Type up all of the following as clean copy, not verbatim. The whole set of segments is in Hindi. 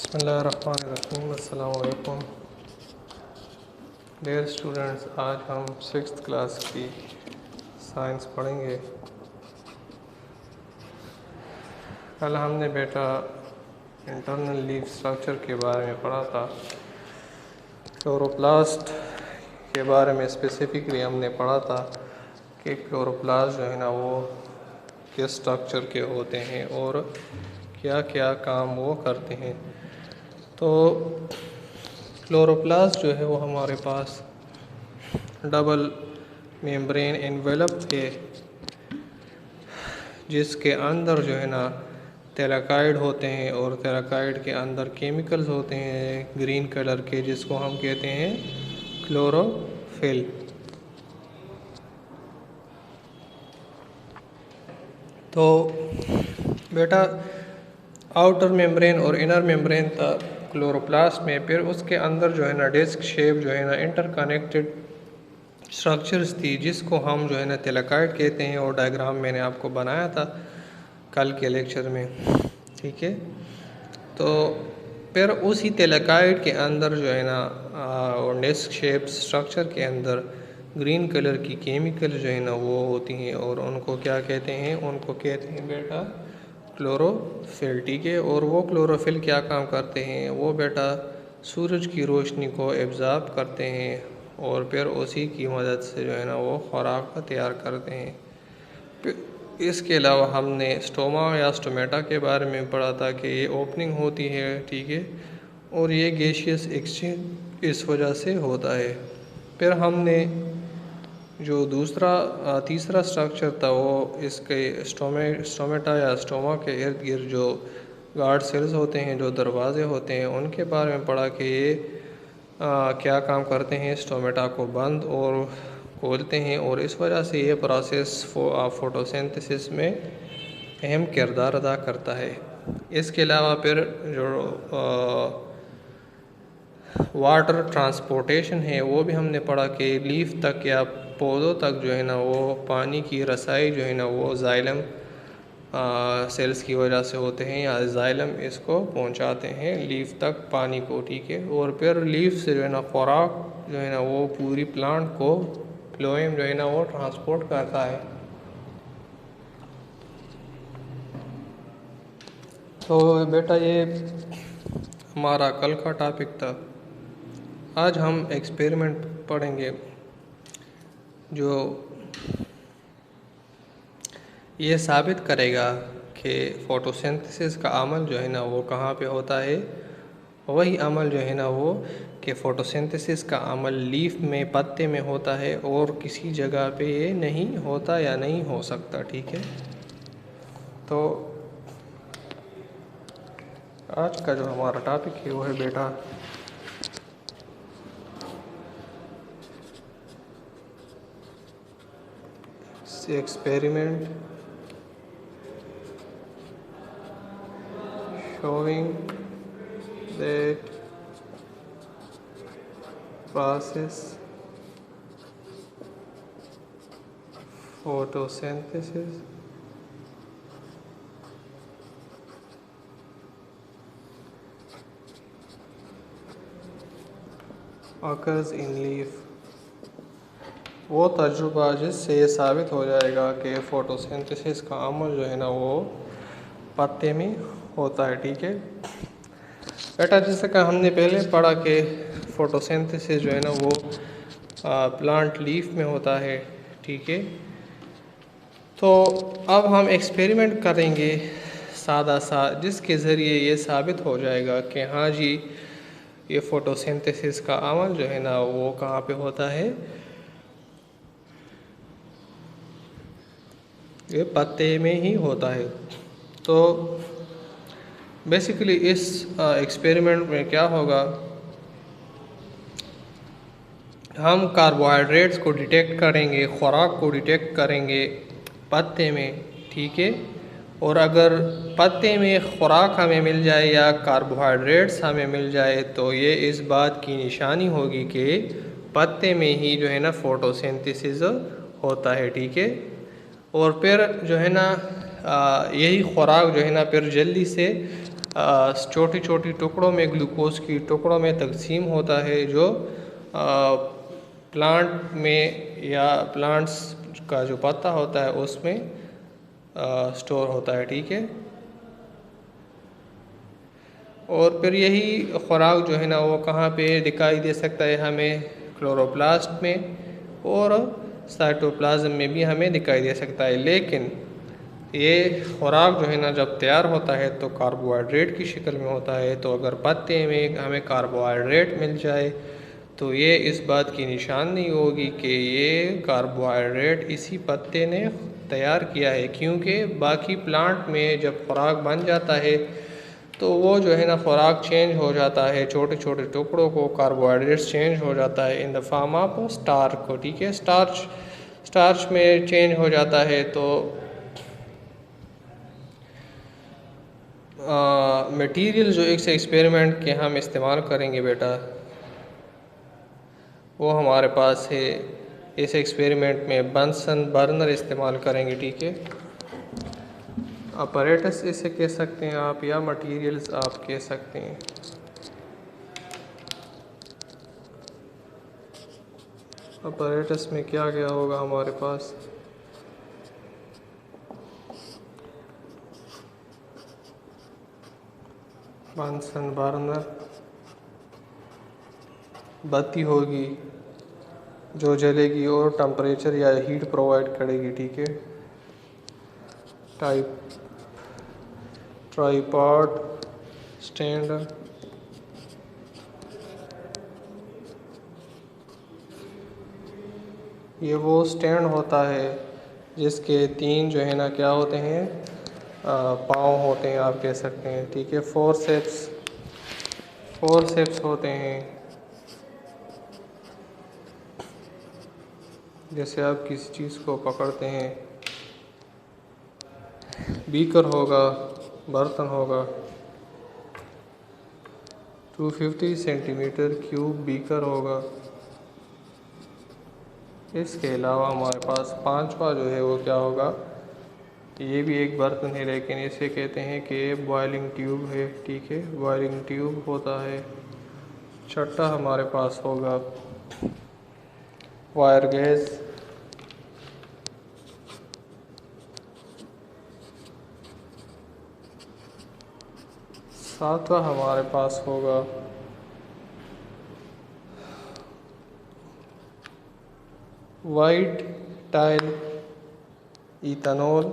बिस्मिल्लाहिर्रहमानिर्रहीम। अस्सलाम वालेकुम डियर स्टूडेंट्स, आज हम 6th क्लास की साइंस पढ़ेंगे। कल हमने बेटा इंटरनल लीफ स्ट्रक्चर के बारे में पढ़ा था। क्लोरोप्लास्ट के बारे में स्पेसिफिकली हमने पढ़ा था कि क्लोरोप्लास्ट जो है ना वो किस स्ट्रक्चर के होते हैं और क्या क्या काम वो करते हैं। तो क्लोरोप्लास्ट जो है वो हमारे पास डबल मेम्ब्रेन एनवेलप है, जिसके अंदर जो है ना थैलाकाइड होते हैं और थैलाकाइड के अंदर केमिकल्स होते हैं ग्रीन कलर के, जिसको हम कहते हैं क्लोरोफिल। तो बेटा आउटर मेम्ब्रेन और इनर मेम्ब्रेन था क्लोरोप्लास्ट में, फिर उसके अंदर जो है ना डिस्क शेप जो है ना इंटरकनेक्टेड स्ट्रक्चर्स थी, जिसको हम जो है ना थैलाकाइड कहते हैं, और डायग्राम मैंने आपको बनाया था कल के लेक्चर में, ठीक है। तो फिर उसी थैलाकाइड के अंदर जो है ना और डिस्क शेप स्ट्रक्चर के अंदर ग्रीन कलर की केमिकल जो है ना वो होती हैं, और उनको क्या कहते हैं, उनको कहते हैं बेटा क्लोरोफिल, ठीक है। और वो क्लोरोफिल क्या काम करते हैं, वो बेटा सूरज की रोशनी को एब्जॉर्ब करते हैं और फिर उसी की मदद से जो है ना वो खुराक का तैयार करते हैं। इसके अलावा हमने स्टोमा या स्टोमेटा के बारे में पढ़ा था कि ये ओपनिंग होती है, ठीक है, और ये गैसियस एक्सचेंज इस वजह से होता है। फिर हमने जो तीसरा स्ट्रक्चर था वो इसके स्टोमेटा या स्टोमा के इर्द गिर्द जो गार्ड सेल्स होते हैं, जो दरवाजे होते हैं, उनके बारे में पढ़ा कि ये क्या काम करते हैं, स्टोमेटा को बंद और खोलते हैं, और इस वजह से ये प्रोसेस फोटोसिंथेसिस में अहम किरदार अदा करता है। इसके अलावा फिर जो वाटर ट्रांसपोर्टेशन है वो भी हमने पढ़ा कि लीफ तक या पौधों तक जो है ना वो पानी की रसाई जो है ना वो जाइलम सेल्स की वजह से होते हैं, या जाइलम इसको पहुंचाते हैं लीफ तक पानी को, ठीक है। और फिर लीफ से जो है ना खुराक जो है ना वो पूरी प्लांट को फ्लोएम जो है ना वो ट्रांसपोर्ट करता है। तो बेटा ये हमारा कल का टॉपिक था। आज हम एक्सपेरिमेंट पढ़ेंगे जो ये साबित करेगा कि फ़ोटोसिंथेसिस का अमल जो है ना वो कहाँ पे होता है। वही अमल जो है ना वो कि फ़ोटोसिंथेसिस का अमल लीफ में, पत्ते में होता है, और किसी जगह पे ये नहीं होता या नहीं हो सकता, ठीक है। तो आज का जो हमारा टॉपिक है वो है बेटा experiment showing that process photosynthesis occurs in leaf। वो तजुर्बा जिससे ये साबित हो जाएगा कि फ़ोटोसिंथेसिस का अमल जो है ना वो पत्ते में होता है, ठीक है बेटा। जैसे कि हमने पहले पढ़ा कि फ़ोटोसिंथेसिस जो है ना वो प्लांट लीफ में होता है, ठीक है। तो अब हम एक्सपेरिमेंट करेंगे सादा सा, जिसके ज़रिए ये साबित हो जाएगा कि हाँ जी ये फ़ोटोसिंथेसिस का अमल जो है ना वो कहाँ पे होता है, ये पत्ते में ही होता है। तो बेसिकली इस एक्सपेरिमेंट में क्या होगा, हम कार्बोहाइड्रेट्स को डिटेक्ट करेंगे, खुराक को डिटेक्ट करेंगे पत्ते में, ठीक है। और अगर पत्ते में खुराक हमें मिल जाए या कार्बोहाइड्रेट्स हमें मिल जाए तो ये इस बात की निशानी होगी कि पत्ते में ही जो है ना फ़ोटोसिंथेसिस होता है, ठीक है। और फिर जो है ना यही खुराक जो है ना फिर जल्दी से छोटी छोटी टुकड़ों में ग्लूकोज की टुकड़ों में तकसीम होता है, जो प्लांट में या प्लांट्स का जो पत्ता होता है उसमें स्टोर होता है। ठीक है, और फिर यही खुराक जो है ना वो कहाँ पे दिखाई दे सकता है हमें, क्लोरोप्लास्ट में और साइटोप्लाज्म में भी हमें दिखाई दे सकता है। लेकिन ये खुराक जो है ना जब तैयार होता है तो कार्बोहाइड्रेट की शक्ल में होता है। तो अगर पत्ते में हमें कार्बोहाइड्रेट मिल जाए तो ये इस बात की निशान नहीं होगी कि ये कार्बोहाइड्रेट इसी पत्ते ने तैयार किया है, क्योंकि बाकी प्लांट में जब खुराक बन जाता है तो वो जो है ना खुराक चेंज हो जाता है, छोटे छोटे टुकड़ों को कार्बोहाइड्रेट्स चेंज हो जाता है in the form of starch को। ठीक है, स्टार्च में चेंज हो जाता है। तो मटेरियल जो इस एक्सपेरिमेंट के हम इस्तेमाल करेंगे बेटा, वो हमारे पास है इस एक्सपेरिमेंट में बंसन बर्नर इस्तेमाल करेंगे। ठीक है, अपरेटस इसे कह सकते हैं आप, या मटेरियल्स आप कह सकते हैं। अपरेटस में क्या क्या होगा हमारे पास, बंसन बर्नर, बत्ती होगी जो जलेगी और टेम्परेचर या हीट प्रोवाइड करेगी। ठीक है, ट्राइपॉड स्टैंड, ये वो स्टैंड होता है जिसके तीन जो है ना क्या होते हैं, पाँव होते हैं आप कह सकते हैं। ठीक है, फोरसेप्स होते हैं। जैसे आप किसी चीज़ को पकड़ते हैं, बीकर होगा, बर्तन होगा, 250 सेंटीमीटर क्यूब बीकर होगा। इसके अलावा हमारे पास पांचवा जो है वो क्या होगा, ये भी एक बर्तन है लेकिन इसे कहते हैं कि बॉइलिंग ट्यूब है। ठीक है, बॉइलिंग ट्यूब होता है। छठा हमारे पास होगा वायर गैस। सातवां हमारे पास होगा वाइट टाइल इथेनॉल।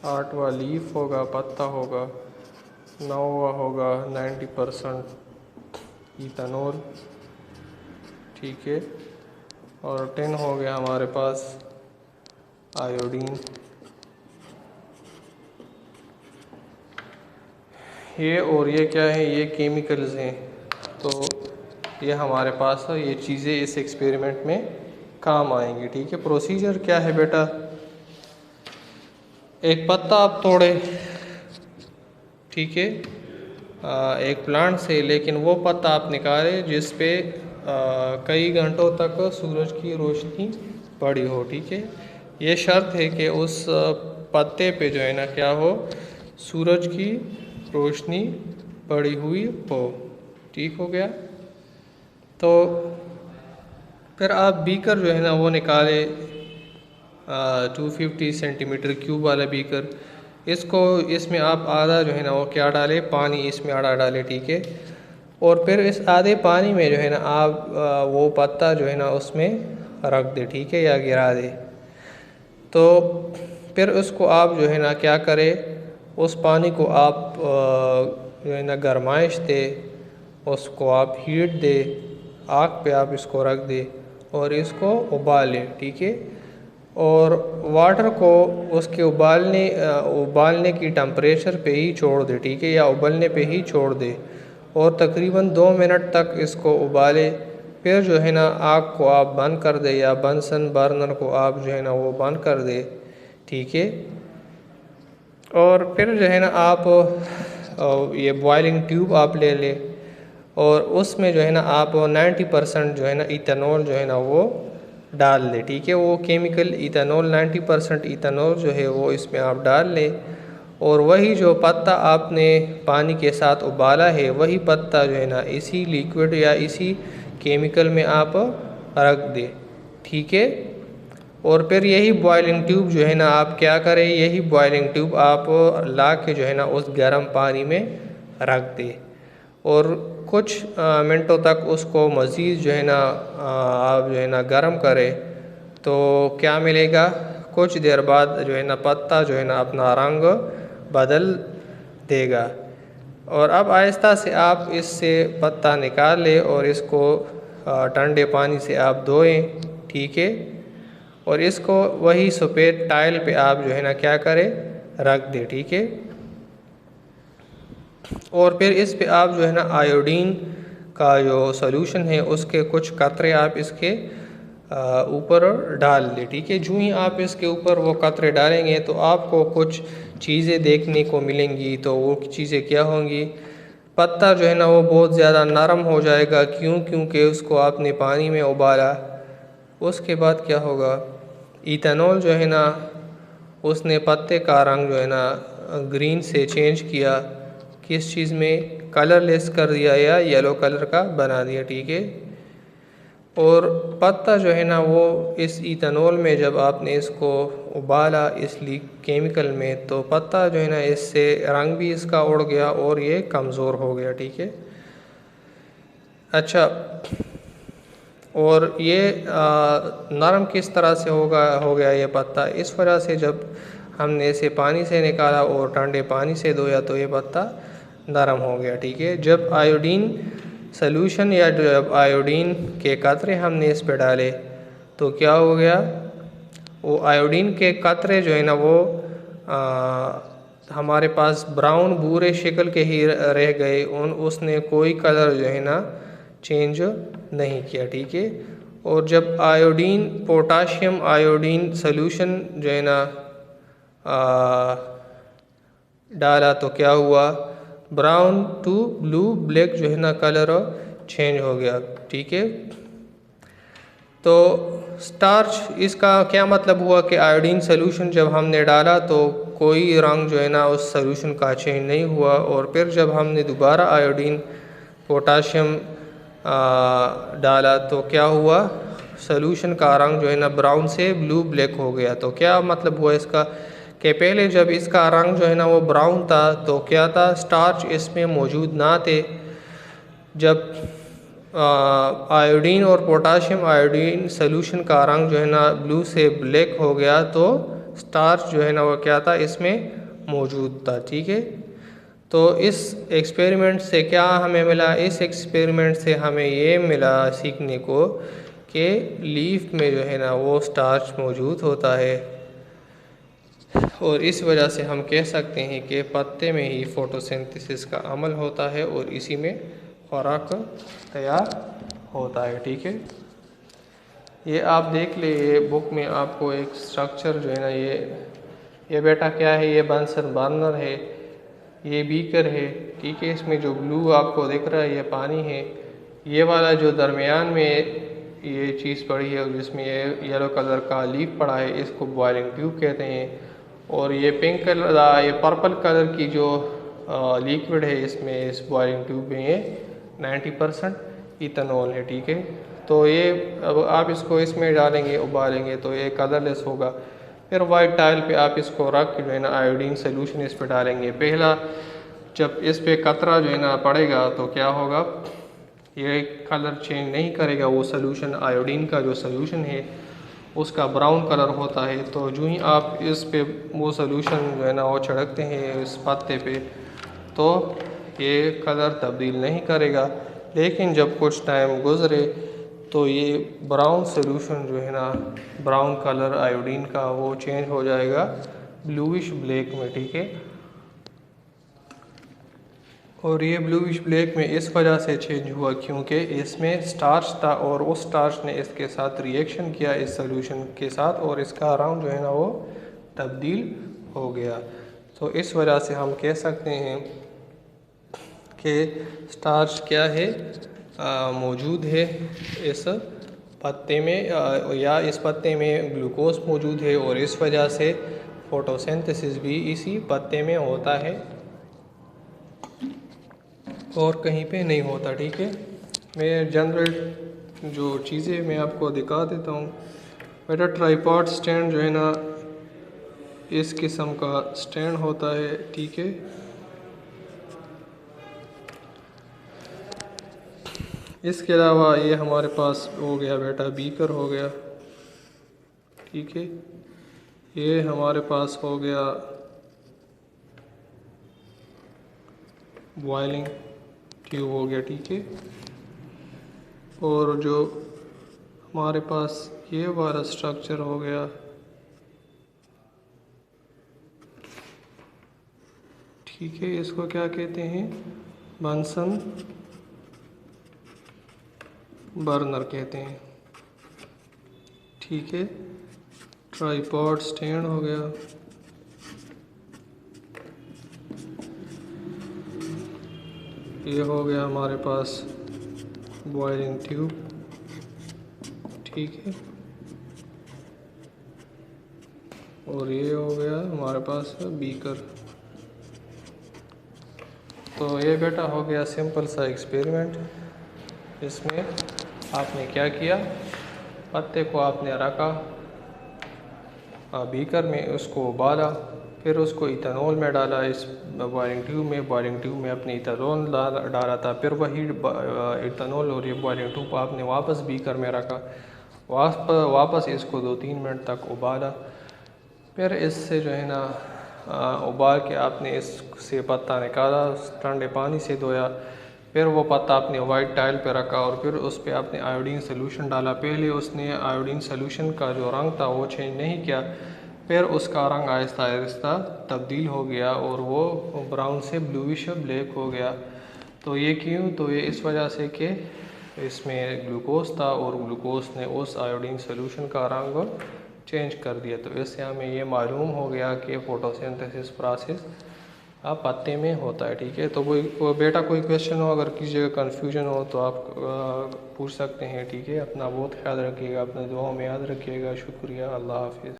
आठवां लीफ होगा, पत्ता होगा। नौवां होगा 90% इथेनॉल। ठीक है, और 10 हो गया हमारे पास आयोडीन। ये और ये क्या है, ये केमिकल्स हैं। तो ये हमारे पास है, ये चीज़ें इस एक्सपेरिमेंट में काम आएंगी। ठीक है, प्रोसीजर क्या है बेटा, एक पत्ता आप तोड़े, ठीक है, एक प्लांट से, लेकिन वो पत्ता आप निकाले जिस पे कई घंटों तक सूरज की रोशनी पड़ी हो। ठीक है, ये शर्त है कि उस पत्ते पे जो है ना क्या हो, सूरज की रोशनी पड़ी हुई हो। ठीक हो गया। तो फिर आप बीकर जो है ना वो निकाले, 250 सेंटीमीटर क्यूब वाला बीकर। इसमें आप आधा जो है ना वो क्या डाले, पानी इसमें आधा डाले। ठीक है, और फिर इस आधे पानी में जो है ना आप वो पत्ता जो है ना उसमें रख दे। ठीक है, या गिरा दे। तो फिर उसको आप जो है ना क्या करें, उस पानी को आप जो है ना गरमाइश दे, उसको आप हीट दे, आग पे आप इसको रख दे और इसको उबाले। ठीक है, और वाटर को उसके उबालने की टेम्परेचर पे ही छोड़ दे। ठीक है, या उबलने पे ही छोड़ दे और तकरीबन 2 मिनट तक इसको उबाले। फिर जो है ना आग को आप बंद कर दे, या बंसन बर्नर को आप जो है ना वो बंद कर दे। ठीक है, और फिर जो है ना आप ये बॉइलिंग ट्यूब आप ले ले और उसमें जो है ना आप 90% जो है ना इथेनॉल जो है ना वो डाल लें, ठीक है। वो केमिकल इथेनॉल 90% इथेनॉल जो है वो इसमें आप डाल लें, और वही जो पत्ता आपने पानी के साथ उबाला है वही पत्ता जो है ना इसी लिक्विड या इसी केमिकल में आप रख दें, ठीक है। और फिर यही बॉयलिंग ट्यूब जो है ना आप क्या करें, यही बॉयलिंग ट्यूब आप ला के जो है ना उस गर्म पानी में रख दें, और कुछ मिनटों तक उसको मज़ीद जो है ना आप जो है ना गर्म करें, तो क्या मिलेगा, कुछ देर बाद जो है ना पत्ता जो है ना अपना रंग बदल देगा। और अब आहिस्ता से आप इससे पत्ता निकाल लें और इसको ठंडे पानी से आप धोएं, ठीक है। और इसको वही सफ़ेद टाइल पे आप जो है ना क्या करें, रख दें, ठीक है। और फिर इस पे आप जो है ना आयोडीन का जो सॉल्यूशन है उसके कुछ कतरे आप इसके ऊपर डाल दें, ठीक है। जो ही आप इसके ऊपर वो कतरे डालेंगे तो आपको कुछ चीज़ें देखने को मिलेंगी। तो वो चीज़ें क्या होंगी, पत्ता जो है ना वो बहुत ज़्यादा नरम हो जाएगा, क्योंकि उसको आपने पानी में उबाला। उसके बाद क्या होगा, इथेनॉल जो है ना उसने पत्ते का रंग जो है ना ग्रीन से चेंज किया, किस चीज़ में, कलरलेस कर दिया या येलो कलर का बना दिया, ठीक है। और पत्ता जो है ना वो इस इथेनॉल में जब आपने इसको उबाला इस केमिकल में, तो पत्ता जो है ना इससे रंग भी इसका उड़ गया और ये कमज़ोर हो गया, ठीक है। अच्छा, और ये नरम किस तरह से हो गया ये पत्ता, इस वजह से जब हमने इसे पानी से निकाला और ठंडे पानी से धोया तो ये पत्ता नरम हो गया, ठीक है। जब आयोडीन सॉल्यूशन या जब आयोडीन के कतरे हमने इस पे डाले तो क्या हो गया, वो आयोडीन के कतरे जो है ना वो हमारे पास ब्राउन भूरे शक्ल के ही रह गए, उसने कोई कलर जो है ना चेंज नहीं किया, ठीक है। और जब आयोडीन पोटाशियम आयोडीन सॉल्यूशन जो है ना डाला तो क्या हुआ, ब्राउन टू ब्लू ब्लैक जो है ना कलर चेंज हो गया, ठीक है। तो स्टार्च, इसका क्या मतलब हुआ कि आयोडीन सॉल्यूशन जब हमने डाला तो कोई रंग जो है ना उस सॉल्यूशन का चेंज नहीं हुआ, और फिर जब हमने दोबारा आयोडीन पोटाशियम डाला तो क्या हुआ, सॉल्यूशन का रंग जो है ना ब्राउन से ब्लू ब्लैक हो गया। तो क्या मतलब हुआ इसका कि पहले जब इसका रंग जो है ना वो ब्राउन था तो क्या था, स्टार्च इसमें मौजूद ना थे। जब आयोडीन और पोटाशियम आयोडीन सॉल्यूशन का रंग जो है ना ब्लू से ब्लैक हो गया तो स्टार्च जो है ना वो क्या था, इसमें मौजूद था, ठीक है। तो इस एक्सपेरिमेंट से क्या हमें मिला, इस एक्सपेरिमेंट से हमें ये मिला सीखने को कि लीफ में जो है ना वो स्टार्च मौजूद होता है, और इस वजह से हम कह सकते हैं कि पत्ते में ही फोटोसिंथेसिस का अमल होता है और इसी में खुराक तैयार होता है, ठीक है। ये आप देख ले, ये बुक में आपको एक स्ट्रक्चर जो है ना ये बेटा क्या है, ये बंसन बर्नर है, ये बीकर है, ठीक है। इसमें जो ब्लू आपको दिख रहा है ये पानी है, ये वाला जो दरमियान में ये चीज़ पड़ी है जिसमें ये येलो कलर का लीफ पड़ा है इसको बॉयलिंग ट्यूब कहते हैं। और ये पिंक कलर ये पर्पल कलर की जो लिक्विड है इसमें इस बॉयलिंग ट्यूब में ये 90% इथेनॉल है, ठीक है। तो ये अब आप इसको इसमें डालेंगे उबालेंगे तो ये कलरलेस होगा। फिर वाइट टाइल पे आप इसको रख के जो है ना आयोडीन सोल्यूशन इस पे डालेंगे। पहला जब इस पे कतरा जो है ना पड़ेगा तो क्या होगा, ये कलर चेंज नहीं करेगा, वो सोल्यूशन आयोडीन का जो सोल्यूशन है उसका ब्राउन कलर होता है। तो जो ही आप इस पे वो सोल्यूशन जो है ना वो छिड़कते हैं इस पत्ते पे तो ये कलर तब्दील नहीं करेगा। लेकिन जब कुछ टाइम गुज़रे तो ये ब्राउन सोल्यूशन जो है ना ब्राउन कलर आयोडीन का वो चेंज हो जाएगा ब्लूइश ब्लैक में, ठीक है। और ये ब्लूइश ब्लैक में इस वजह से चेंज हुआ क्योंकि इसमें स्टार्च था और उस स्टार्च ने इसके साथ रिएक्शन किया इस सोल्यूशन के साथ और इसका रंग जो है ना वो तब्दील हो गया। तो इस वजह से हम कह सकते हैं कि स्टार्च क्या है, मौजूद है इस पत्ते में या इस पत्ते में ग्लूकोज मौजूद है और इस वजह से फोटोसिंथेसिस भी इसी पत्ते में होता है और कहीं पे नहीं होता। ठीक है, मैं जनरल जो चीज़ें मैं आपको दिखा देता हूँ। बेटा ट्राइपॉड स्टैंड जो है ना, इस किस्म का स्टैंड होता है। ठीक है, इसके अलावा ये हमारे पास हो गया बेटा बीकर हो गया। ठीक है, ये हमारे पास हो गया बॉयलिंग ट्यूब हो गया। ठीक है, और जो हमारे पास ये वाला स्ट्रक्चर हो गया, ठीक है, इसको क्या कहते हैं, बंसन बर्नर कहते हैं। ठीक है, ट्राइपॉड स्टैंड हो गया। ये हो गया हमारे पास बॉयलिंग ट्यूब। ठीक है, और ये हो गया हमारे पास बीकर। तो ये बेटा हो गया सिंपल सा एक्सपेरिमेंट। इसमें आपने क्या किया, पत्ते को आपने रखा बीकर में, उसको उबाला, फिर उसको इथेनॉल में डाला इस बॉयलिंग ट्यूब में अपने इथेनॉल डाला था। फिर वही इथेनॉल और ये बॉयलिंग ट्यूब आपने वापस बीकर में रखा, वापस इसको 2-3 मिनट तक उबाला। फिर इससे जो है ना उबाल के आपने इससे पत्ता निकाला, ठंडे पानी से धोया, फिर वो पत्ता आपने वाइट टाइल पे रखा और फिर उस पर आपने आयोडीन सोल्यूशन डाला। पहले उसने आयोडीन सोल्यूशन का जो रंग था वो चेंज नहीं किया, फिर उसका रंग आहिस्ता आहिस्ता तब्दील हो गया और वो ब्राउन से ब्लूइश ब्लैक हो गया। तो ये क्यों, तो ये इस वजह से कि इसमें ग्लूकोज था और ग्लूकोज ने उस आयोडीन सोल्यूशन का रंग चेंज कर दिया। तो इससे हमें ये मालूम हो गया कि फोटोसिंथेसिस प्रोसेस पत्ते में होता है। ठीक है, तो कोई बेटा कोई क्वेश्चन हो, अगर किसी जगह कन्फ्यूजन हो तो आप पूछ सकते हैं। ठीक है, अपना बहुत ख्याल रखिएगा, अपने दुआओं में याद रखिएगा। शुक्रिया, अल्लाह हाफिज़।